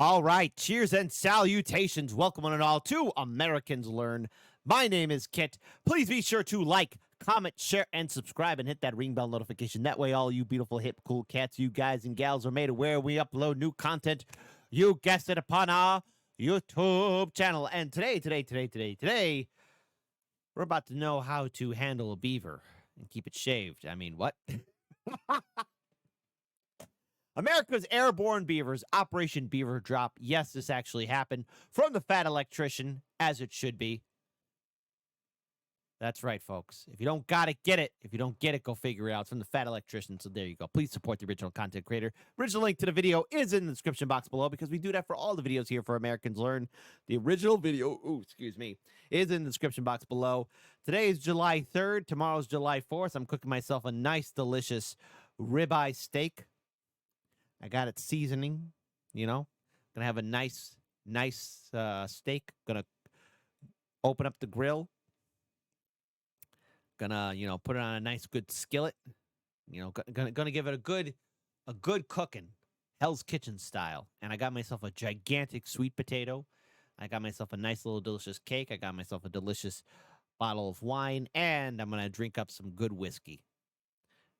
All right, cheers and salutations. Welcome one and all to Americans Learn. My name is Kit. Please be sure to like, comment, share, and subscribe, and hit that ring bell notification. That way, all you beautiful, hip, cool cats, you guys and gals, are made aware we upload new content. You guessed it, upon our YouTube channel. And today, we're about to know how to handle a beaver and keep it shaved. I mean, what? America's airborne beavers, Operation Beaver Drop. Yes, this actually happened from the fat electrician, as it should be. That's right, folks. If you don't got it, get it. If you don't get it, go figure it out. It's from the fat electrician, so there you go. Please support the original content creator. Original link to the video is in the description box below because we do that for all the videos here for Americans Learn. The original video, is in the description box below. Today is July 3rd. Tomorrow's July 4th. I'm cooking myself a nice, delicious ribeye steak. I got it seasoning, Gonna have a nice steak. Gonna open up the grill. Gonna, put it on a nice good skillet. Gonna give it a good cooking, Hell's Kitchen style. And I got myself a gigantic sweet potato. I got myself a nice little delicious cake. I got myself a delicious bottle of wine, and I'm gonna drink up some good whiskey.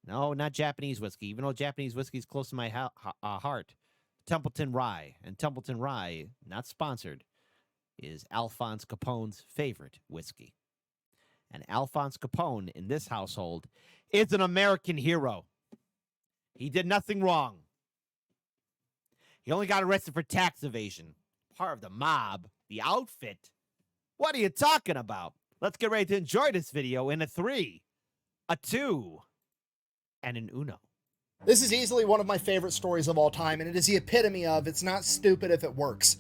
No, not Japanese whiskey, even though Japanese whiskey is close to my heart. Templeton Rye. And Templeton Rye, not sponsored, is Alphonse Capone's favorite whiskey. And Alphonse Capone in this household is an American hero. He did nothing wrong. He only got arrested for tax evasion. Part of the mob, the outfit. What are you talking about? Let's get ready to enjoy this video in a 3, a 2, and an uno. This is easily one of my favorite stories of all time, and it is the epitome of it's not stupid if it works.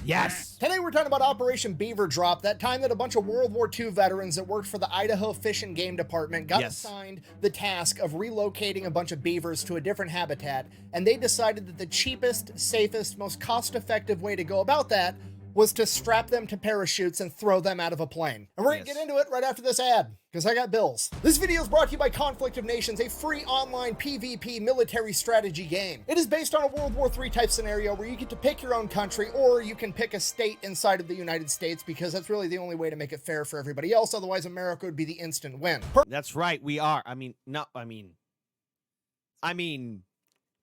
Yes! Today we're talking about Operation Beaver Drop, that time that a bunch of World War II veterans that worked for the Idaho Fish and Game Department got assigned the task of relocating a bunch of beavers to a different habitat, and they decided that the cheapest, safest, most cost-effective way to go about that was to strap them to parachutes and throw them out of a plane. And we're gonna get into it right after this ad, because I got bills. This video is brought to you by Conflict of Nations, a free online PvP military strategy game. It is based on a World War III type scenario where you get to pick your own country, or you can pick a state inside of the United States, because that's really the only way to make it fair for everybody else. Otherwise, America would be the instant win. That's right, we are. I mean,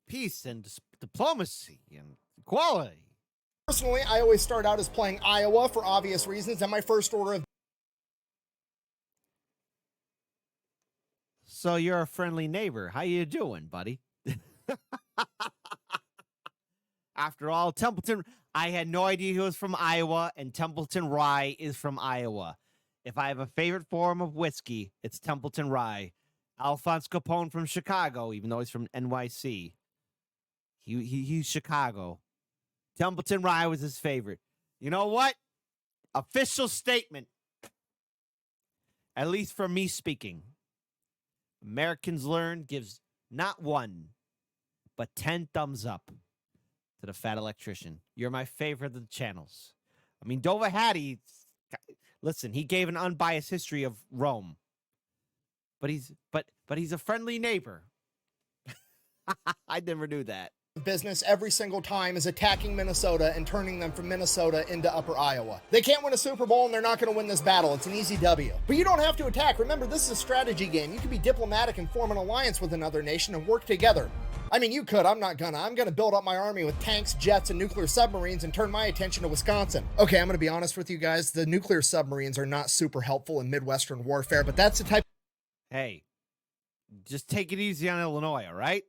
peace and diplomacy and equality. Personally, I always start out as playing Iowa for obvious reasons, and my first order of... So you're a friendly neighbor. How you doing, buddy? After all, Templeton, I had no idea he was from Iowa, and Templeton Rye is from Iowa. If I have a favorite form of whiskey, it's Templeton Rye. Alphonse Capone from Chicago, even though he's from NYC. He's Chicago. Templeton Rye was his favorite. You know what? Official statement. At least for me speaking. Americans Learn gives not 1, but 10 thumbs up to the fat electrician. You're my favorite of the channels. I mean, Dova Hattie, listen, he gave an unbiased history of Rome. But he's a friendly neighbor. I never knew that. Business every single time is attacking Minnesota and turning them from Minnesota into Upper Iowa. They can't win a Super Bowl and they're not going to win this battle. It's an easy W. But you don't have to attack. Remember, this is a strategy game. You can be diplomatic and form an alliance with another nation and work together. I mean, you could. I'm not gonna. I'm gonna build up my army with tanks, jets, and nuclear submarines and turn my attention to Wisconsin. Okay, I'm gonna be honest with you guys. The nuclear submarines are not super helpful in Midwestern warfare, but that's the type... Hey, just take it easy on Illinois, all right?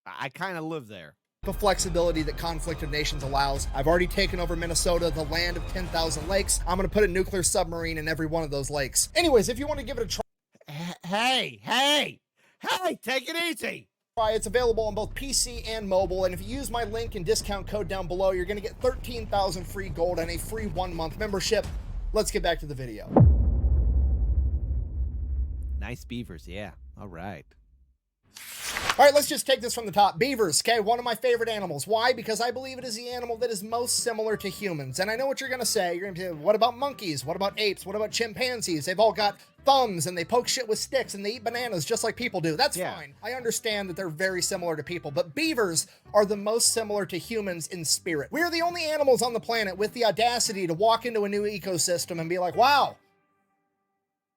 I kind of live there. The flexibility that Conflict of Nations allows. I've already taken over Minnesota, the land of 10,000 lakes. I'm going to put a nuclear submarine in every one of those lakes. Anyways, if you want to give it a try... Hey, take it easy. It's available on both PC and mobile, and if you use my link and discount code down below, you're going to get 13,000 free gold and a free 1-month membership. Let's get back to the video. Nice beavers, yeah. All right. All right, let's just take this from the top. Beavers, okay, one of my favorite animals. Why? Because I believe it is the animal that is most similar to humans. And I know what you're going to say. You're going to say, what about monkeys? What about apes? What about chimpanzees? They've all got thumbs and they poke shit with sticks and they eat bananas just like people do. That's Yeah. fine. I understand that they're very similar to people, but beavers are the most similar to humans in spirit. We are the only animals on the planet with the audacity to walk into a new ecosystem and be like, wow,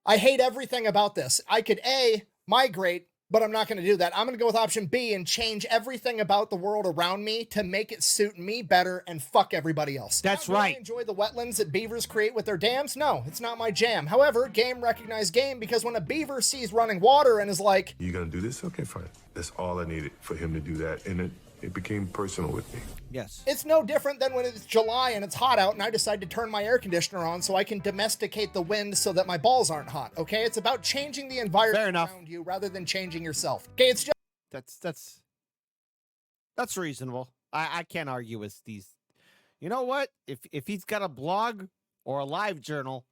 I hate everything about this. I could A, migrate, but I'm not going to do that. I'm going to go with option B and change everything about the world around me to make it suit me better and fuck everybody else. That's Do I right. enjoy the wetlands that beavers create with their dams? No, it's not my jam. However, game recognized game, because when a beaver sees running water and is like, "You gonna do this? Okay, fine." That's all I needed for him to do that, and it became personal with me. Yes. it's no different than when it's July and it's hot out and I decide to turn my air conditioner on so I can domesticate the wind so that my balls aren't hot, okay? It's about changing the Fair environment enough. around you rather than changing yourself. Okay, it's just That's reasonable. I can't argue with these. You know what? If he's got a blog or a live journal,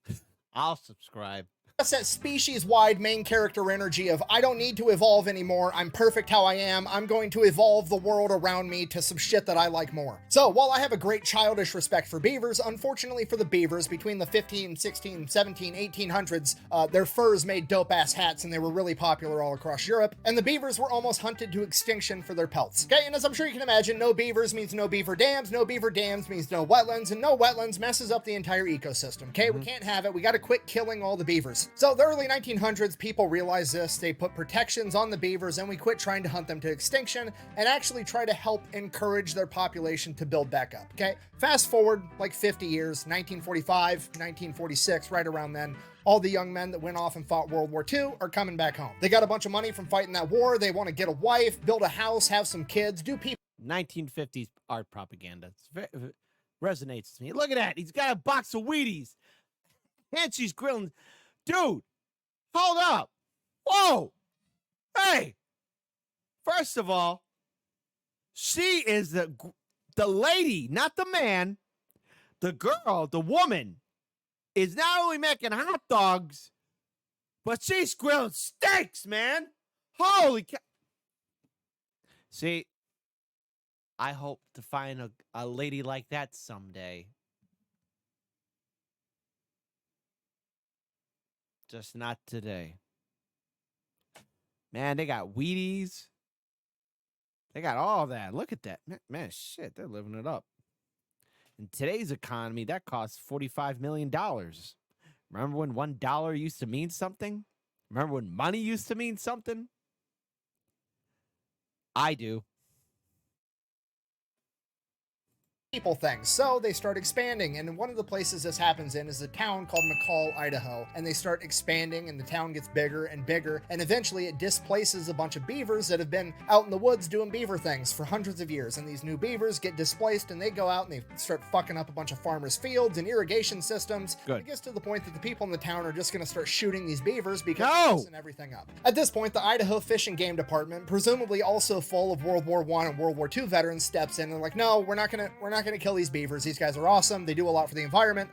I'll subscribe. that species-wide main character energy of I don't need to evolve anymore, I'm perfect how I am, I'm going to evolve the world around me to some shit that I like more. So while I have a great childish respect for beavers, unfortunately for the beavers, between the 15, 16, 17, 1800s, their furs made dope-ass hats and they were really popular all across Europe, and the beavers were almost hunted to extinction for their pelts. Okay, and as I'm sure you can imagine, no beavers means no beaver dams means no wetlands, and no wetlands messes up the entire ecosystem. Okay, we can't have it, we gotta quit killing all the beavers. So the early 1900s, people realized this, they put protections on the beavers, and we quit trying to hunt them to extinction and actually try to help encourage their population to build back up, okay? Fast forward like 50 years, 1945, 1946, right around then, all the young men that went off and fought World War II are coming back home. They got a bunch of money from fighting that war, they want to get a wife, build a house, have some kids, do people 1950s art propaganda. Resonates with me. Look at that. He's got a box of Wheaties. And she's grilling. Dude, hold up. Whoa. Hey. First of all, she is the lady, not the man. The girl, the woman, is not only making hot dogs, but she's grilling steaks, man. Holy cow. See, I hope to find a lady like that someday. Just not today. Man, they got Wheaties. They got all that. Look at that. Man, shit, they're living it up. In today's economy, that costs $45 million. Remember when $1 used to mean something? Remember when money used to mean something? I do. things. So they start expanding, and one of the places this happens in is a town called McCall, Idaho, and they start expanding and the town gets bigger and bigger, and eventually it displaces a bunch of beavers that have been out in the woods doing beaver things for hundreds of years, and these new beavers get displaced and they go out and they start fucking up a bunch of farmers' fields and irrigation systems. Good. It gets to the point that the people in the town are just going to start shooting these beavers because No! they're messing everything up. At this point, the Idaho Fish and Game Department, presumably also full of World War I and World War II veterans, steps in and like, no, we're not gonna kill these beavers. These guys are awesome. They do a lot for the environment.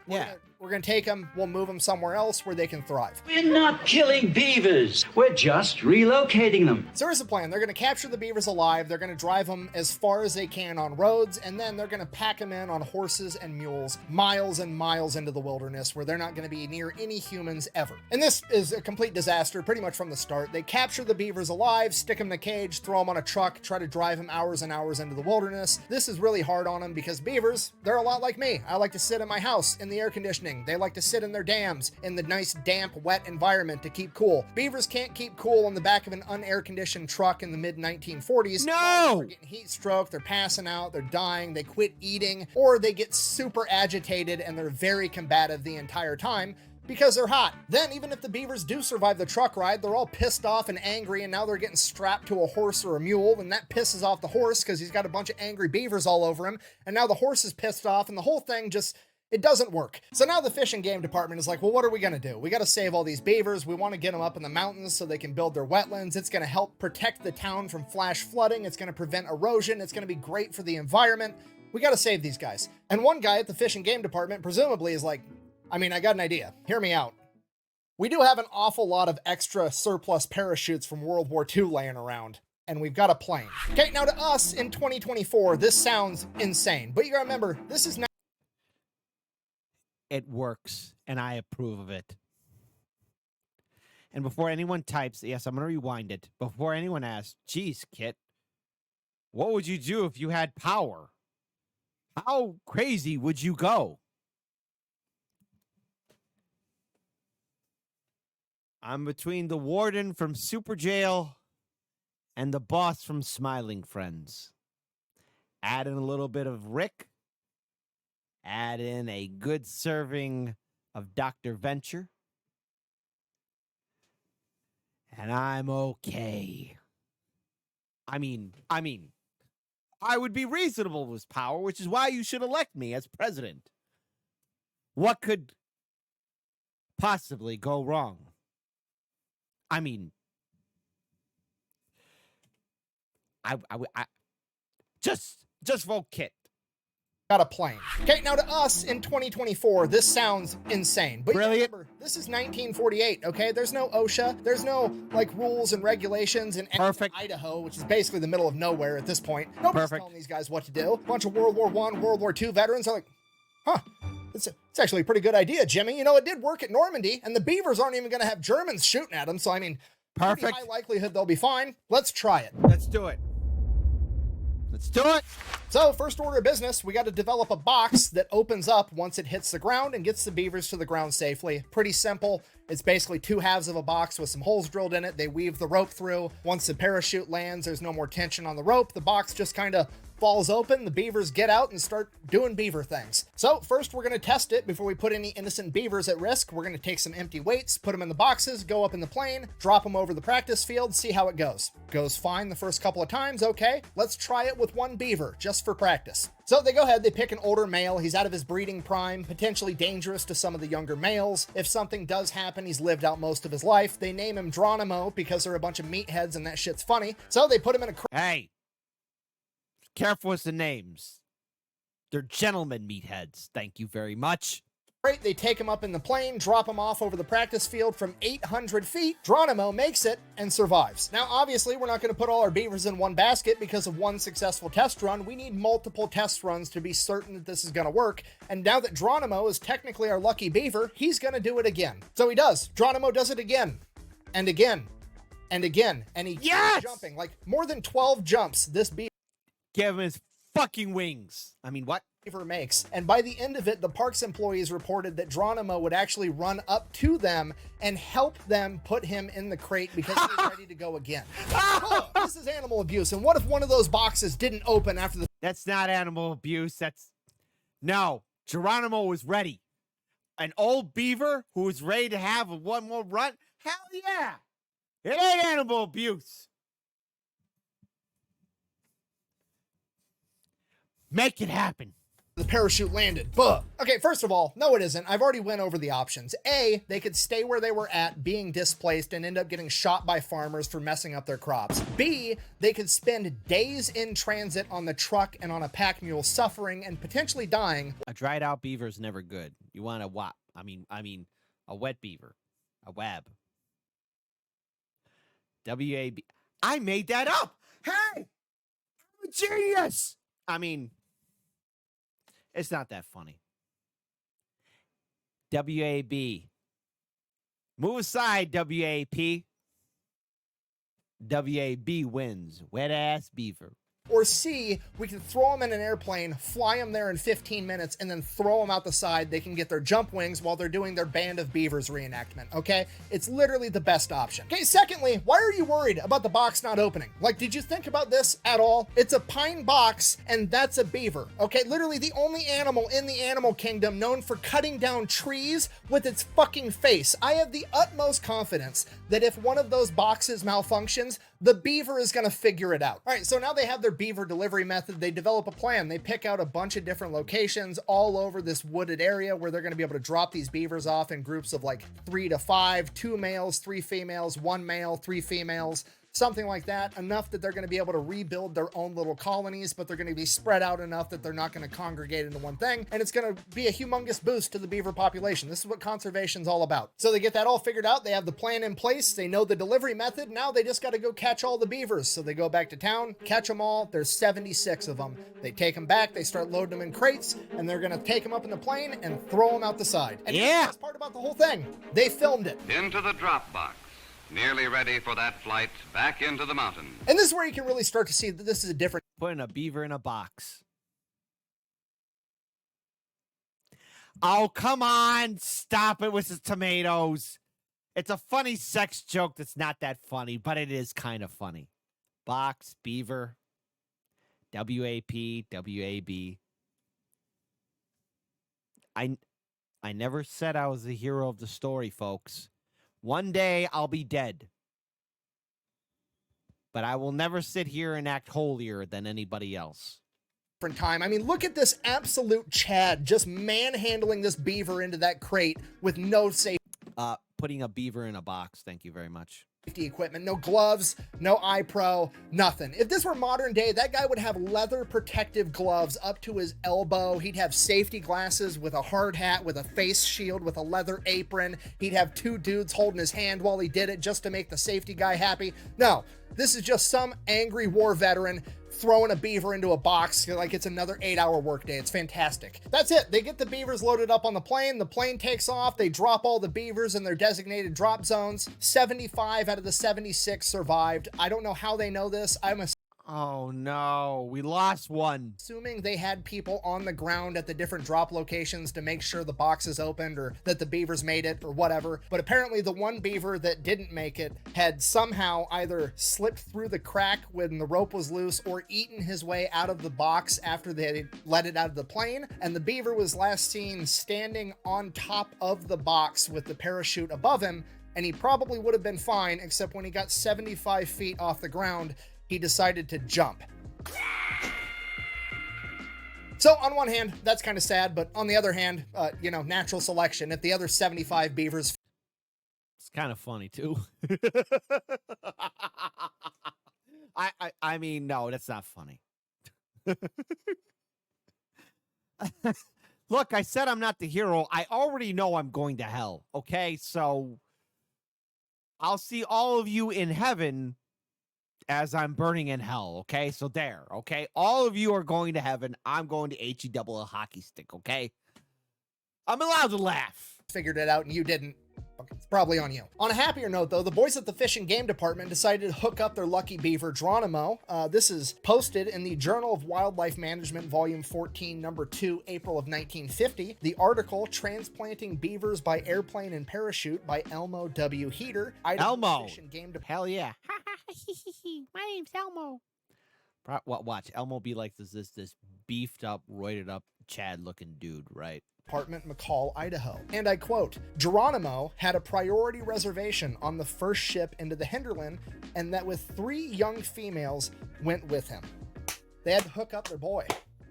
We're gonna take them. We'll move them somewhere else where they can thrive. We're not killing beavers. We're just relocating them. So here's the plan. They're gonna capture the beavers alive. They're gonna drive them as far as they can on roads, and then they're gonna pack them in on horses and mules, miles and miles into the wilderness where they're not gonna be near any humans ever. And this is a complete disaster pretty much from the start. They capture the beavers alive, stick them in a cage, throw them on a truck, try to drive them hours and hours into the wilderness. This is really hard on them because beavers, they're a lot like me. I like to sit in my house in the air conditioning. They like to sit in their dams in the nice, damp, wet environment to keep cool. Beavers can't keep cool on the back of an unair-conditioned truck in the mid-1940s. No! They're getting heat stroke, they're passing out, they're dying, they quit eating, or they get super agitated and they're very combative the entire time because they're hot. Then, even if the beavers do survive the truck ride, they're all pissed off and angry, and now they're getting strapped to a horse or a mule, and that pisses off the horse because he's got a bunch of angry beavers all over him, and now the horse is pissed off, and the whole thing just... it doesn't work. So now the Fish and Game Department is like, well, what are we gonna do? We gotta save all these beavers. We wanna get them up in the mountains so they can build their wetlands. It's gonna help protect the town from flash flooding. It's gonna prevent erosion. It's gonna be great for the environment. We gotta save these guys. And one guy at the Fish and Game Department presumably is like, I got an idea. Hear me out. We do have an awful lot of extra surplus parachutes from World War II laying around, and we've got a plane. Okay, now to us in 2024, this sounds insane, but you gotta remember, this is not... It works, and I approve of it. And before anyone types, yes, I'm going to rewind it. Before anyone asks, geez, Kit, what would you do if you had power? How crazy would you go? I'm between the warden from Super Jail and the boss from Smiling Friends. Add in a little bit of Rick. Add in a good serving of Dr. Venture. And I'm okay. I mean, I would be reasonable with power, which is why you should elect me as president. What could possibly go wrong? I mean, I just vote Kit. Got a plane. Okay, now to us in 2024, this sounds insane. But Brilliant. remember, this is 1948, okay? There's no OSHA. There's no, like, rules and regulations in Perfect. Idaho, which is basically the middle of nowhere at this point. Nobody's Perfect. telling these guys what to do. A bunch of World War I, World War II veterans are like, huh, it's actually a pretty good idea, Jimmy. You know, it did work at Normandy, and the Beavers aren't even going to have Germans shooting at them, so, I mean, pretty Perfect. high likelihood they'll be fine. Let's try it. Let's do it. Let's do it. So, first order of business, we got to develop a box that opens up once it hits the ground and gets the beavers to the ground safely. Pretty simple. It's basically two halves of a box with some holes drilled in it. They weave the rope through. Once the parachute lands, there's no more tension on the rope. The box just kind of falls open. The beavers get out and start doing beaver things. So first we're going to test it before we put any innocent beavers at risk. We're going to take some empty weights, put them in the boxes, go up in the plane, drop them over the practice field, see how it goes. Goes fine the first couple of times. Okay, let's try it with one beaver just for practice. So they go ahead, they pick an older male. He's out of his breeding prime, potentially dangerous to some of the younger males. If something does happen, he's lived out most of his life. They name him Geronimo because they're a bunch of meatheads and that shit's funny. So they put him in a Hey, careful with the names. They're gentlemen meatheads. Thank you very much. crate. They take him up in the plane, drop him off over the practice field from 800 feet. Geronimo makes it and survives. Now, obviously, we're not going to put all our beavers in one basket because of one successful test run. We need multiple test runs to be certain that this is going to work. And now that Geronimo is technically our lucky beaver, he's going to do it again. So he does. Geronimo does it again and again and again. And he keeps jumping like more than 12 jumps. This beaver Give him his fucking wings. I mean, what? makes. And by the end of it, the parks employees reported that Geronimo would actually run up to them and help them put him in the crate because he was ready to go again. Oh, this is animal abuse. And what if one of those boxes didn't open after the... That's not animal abuse. No, Geronimo was ready. An old beaver who was ready to have one more run? Hell yeah. It ain't animal abuse. Make it happen. The parachute landed. Buh. Okay, first of all, no it isn't. I've already went over the options. A, they could stay where they were at, being displaced, and end up getting shot by farmers for messing up their crops. B, they could spend days in transit on the truck and on a pack mule, suffering and potentially dying. A dried out beaver is never good. You want a wop. I mean, a wet beaver. A wab. W-A-B. I made that up. Hey, I'm a genius. I mean, it's not that funny. W-A-B. Move aside, W-A-P. W-A-B wins. Wet ass beaver. Or C, we can throw them in an airplane, fly them there in 15 minutes, and then throw them out the side. They can get their jump wings while they're doing their Band of Beavers reenactment, okay? It's literally the best option. Okay, secondly, why are you worried about the box not opening? Like, did you think about this at all? It's a pine box, and that's a beaver, okay? Literally the only animal in the animal kingdom known for cutting down trees with its fucking face. I have the utmost confidence that if one of those boxes malfunctions, the beaver is gonna figure it out. All right, so now they have their beaver delivery method. They develop a plan. They pick out a bunch of different locations all over this wooded area where they're gonna be able to drop these beavers off in groups of like 3 to 5, 2 males, 3 females, 1 male, 3 females, something like that, enough that they're going to be able to rebuild their own little colonies, but they're going to be spread out enough that they're not going to congregate into one thing, and it's going to be a humongous boost to the beaver population. This is what conservation's all about. So they get that all figured out, they have the plan in place, they know the delivery method, now they just got to go catch all the beavers. So they go back to town, catch them all, there's 76 of them. They take them back, they start loading them in crates, and they're going to take them up in the plane and throw them out the side. And here's the best part about the whole thing, they filmed it. Into the drop box. nearly ready for that flight back into the mountain. And this is where you can really start to see that this is a different. Putting a beaver in a box. Oh, come on. Stop it with the tomatoes. It's a funny sex joke that's not that funny, but it is kind of funny. Box, beaver, W-A-P, W-A-B. I never said I was the hero of the story, folks. One day I'll be dead. But I will never sit here and act holier than anybody else. Time. I mean, look at this absolute Chad just manhandling this beaver into that crate with no safety Putting a beaver in a box. Thank you very much. equipment, no gloves, no eye pro, nothing. If this were modern day, that guy would have leather protective gloves up to his elbow. He'd have safety glasses with a hard hat, with a face shield, with a leather apron. He'd have two dudes holding his hand while he did it just to make the safety guy happy. No, this is just some angry war veteran throwing a beaver into a box like it's another 8-hour workday. It's fantastic. That's it. They get the beavers loaded up on the plane takes off, they drop all the beavers in their designated drop zones. 75 out of the 76 survived. I don't know how they know this. Oh no, we lost one. Assuming they had people on the ground at the different drop locations to make sure the boxes opened or that the beavers made it or whatever. But apparently the one beaver that didn't make it had somehow either slipped through the crack when the rope was loose or eaten his way out of the box after they let it out of the plane. And the beaver was last seen standing on top of the box with the parachute above him. And he probably would have been fine, except when he got 75 feet off the ground, he decided to jump. So on one hand, that's kind of sad, but on the other hand, natural selection. If the other 75 beavers... It's kind of funny too. I mean, no, that's not funny. Look, I said I'm not the hero. I already know I'm going to hell, okay? So I'll see all of you in heaven as I'm burning in hell, okay? So there, okay? All of you are going to heaven. I'm going to HE double a hockey stick, okay? I'm allowed to laugh. Figured it out and you didn't. It's probably on you. On a happier note, though, the boys at the Fish and Game Department decided to hook up their lucky beaver, Geronimo. This is posted in the Journal of Wildlife Management, Volume 14, Number 2, April of 1950. The article, Transplanting Beavers by Airplane and Parachute by Elmo W. Heater. Elmo! Fish and Game Hell yeah. My name's Elmo. Watch, Elmo be like this beefed up, roided up, Chad looking dude, right? Department, McCall, Idaho. And I quote, Geronimo had a priority reservation on the first ship into the hinterland, and that with 3 young females went with him. They had to hook up their boy.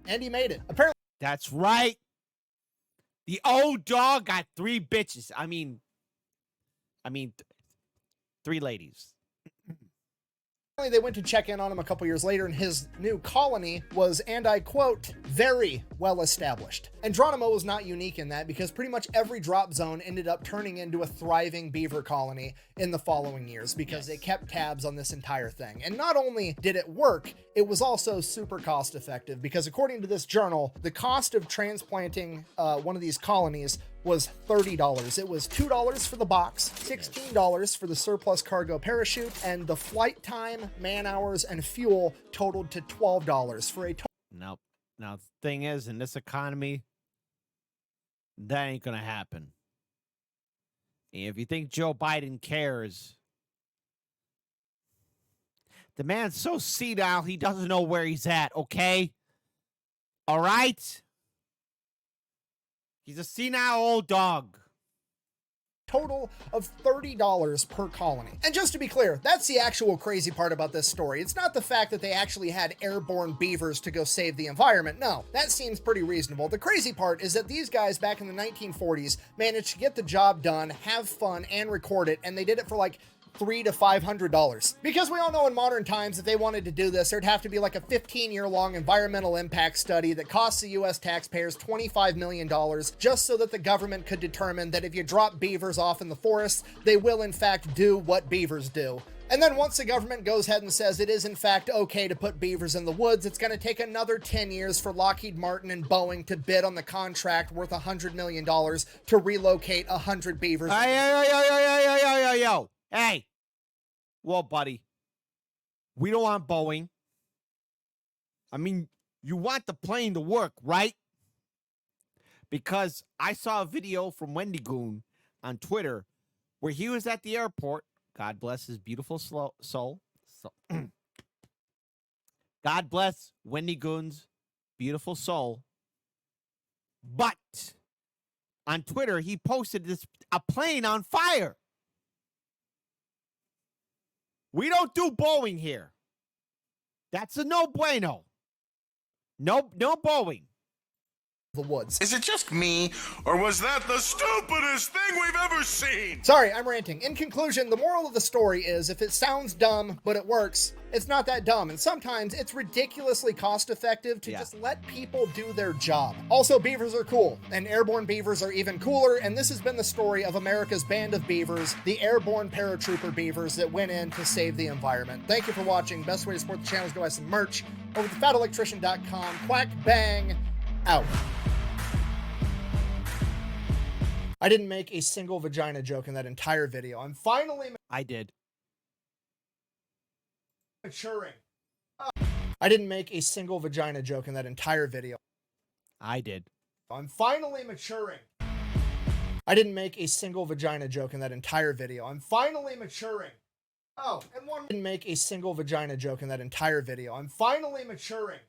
And he made it. Apparently. That's right. The old dog got 3 bitches. I mean, 3 ladies. They went to check in on him a couple years later, and his new colony was, and I quote, very well established. And Geronimo was not unique in that, because pretty much every drop zone ended up turning into a thriving beaver colony in the following years, because they kept tabs on this entire thing. And not only did it work, it was also super cost effective, because according to this journal, the cost of transplanting one of these colonies was $30. It was $2 for the box, $16 for the surplus cargo parachute, and the flight time, man hours, and fuel totaled to $12 for a total. Nope. Now, the thing is, in this economy, that ain't gonna happen. And if you think Joe Biden cares, the man's so senile, he doesn't know where he's at, okay? All right? He's a senile old dog. Total of $30 per colony. And just to be clear, that's the actual crazy part about this story. It's not the fact that they actually had airborne beavers to go save the environment. No, that seems pretty reasonable. The crazy part is that these guys back in the 1940s managed to get the job done, have fun, and record it, and they did it for like $300 to $500. Because we all know in modern times, if they wanted to do this, there'd have to be like a 15-year-long environmental impact study that costs the US taxpayers $25 million just so that the government could determine that if you drop beavers off in the forest, they will in fact do what beavers do. And then once the government goes ahead and says it is in fact okay to put beavers in the woods, it's going to take another 10 years for Lockheed Martin and Boeing to bid on the contract worth $100 million to relocate 100 beavers. Yo. Hey, Well, buddy, we don't want Boeing. I mean, you want the plane to work, right? Because I saw a video from Wendy Goon on Twitter where he was at the airport. God bless his beautiful soul. God bless Wendy Goon's beautiful soul. But on Twitter, he posted a plane on fire. We don't do Boeing here. That's a no bueno. No Boeing. The woods. Is it just me, or was that the stupidest thing we've ever seen? Sorry, I'm ranting. In conclusion, the moral of the story is if it sounds dumb, but it works, it's not that dumb. And sometimes it's ridiculously cost effective to just let people do their job. Also, beavers are cool, and airborne beavers are even cooler. And this has been the story of America's band of beavers, the airborne paratrooper beavers that went in to save the environment. Thank you for watching. Best way to support the channel is to buy some merch over at thefatelectrician.com. Quack bang out. I didn't make a single vagina joke in that entire video. I'm finally I did. maturing. I didn't make a single vagina joke in that entire video. I did. I'm finally maturing. I didn't make a single vagina joke in that entire video. I'm finally maturing. Oh, and one didn't make a single vagina joke in that entire video. I'm finally maturing.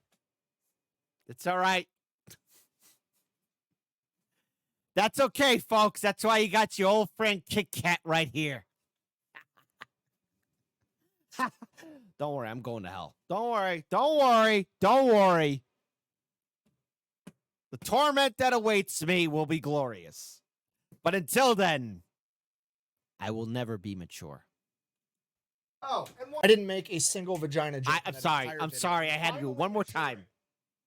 It's all right. That's okay, folks. That's why you got your old friend Kit Kat right here. Don't worry, I'm going to hell. Don't worry. Don't worry. Don't worry. The torment that awaits me will be glorious. But until then, I will never be mature. Oh, and one I didn't make a single vagina joke. I'm sorry. I'm sorry. I had to do it one more time.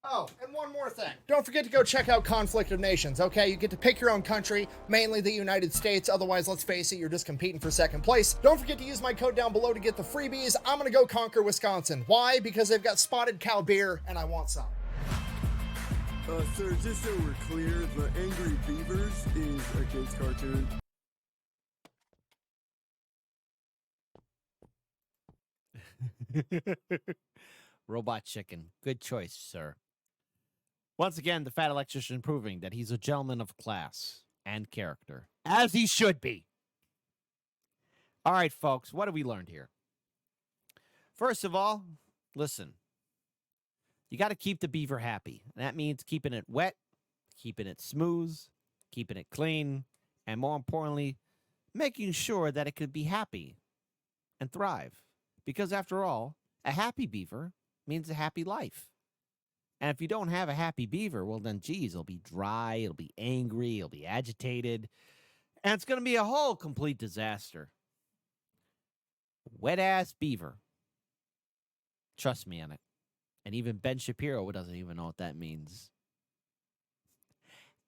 Oh, and one more thing. Don't forget to go check out Conflict of Nations, okay? You get to pick your own country, mainly the United States. Otherwise, let's face it, you're just competing for second place. Don't forget to use my code down below to get the freebies. I'm gonna go conquer Wisconsin. Why? Because they've got spotted cow beer, and I want some. Sir, just so we're clear, the Angry Beavers is a kid's cartoon. Robot chicken. Good choice, sir. Once again, the fat electrician proving that he's a gentleman of class and character, as he should be. All right, folks, what have we learned here? First of all, listen. You got to keep the beaver happy. That means keeping it wet, keeping it smooth, keeping it clean, and more importantly, making sure that it could be happy and thrive. Because after all, a happy beaver means a happy life. And if you don't have a happy beaver, well then, geez, it'll be dry, it'll be angry, it'll be agitated, and it's going to be a whole complete disaster. Wet-ass beaver. Trust me on it. And even Ben Shapiro doesn't even know what that means.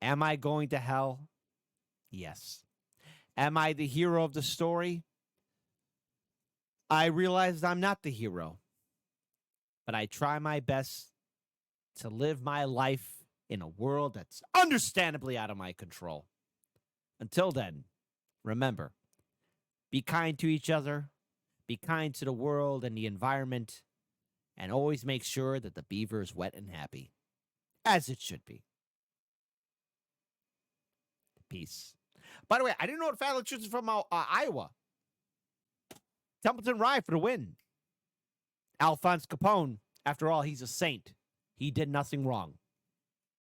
Am I going to hell? Yes. Am I the hero of the story? I realized I'm not the hero. But I try my best to live my life in a world that's understandably out of my control. Until then, remember, be kind to each other, be kind to the world and the environment, and always make sure that the beaver is wet and happy, as it should be. Peace. By the way, I didn't know what Fat Electrician from Iowa. Templeton Rye for the win. Alphonse Capone, after all, he's a saint. He did nothing wrong.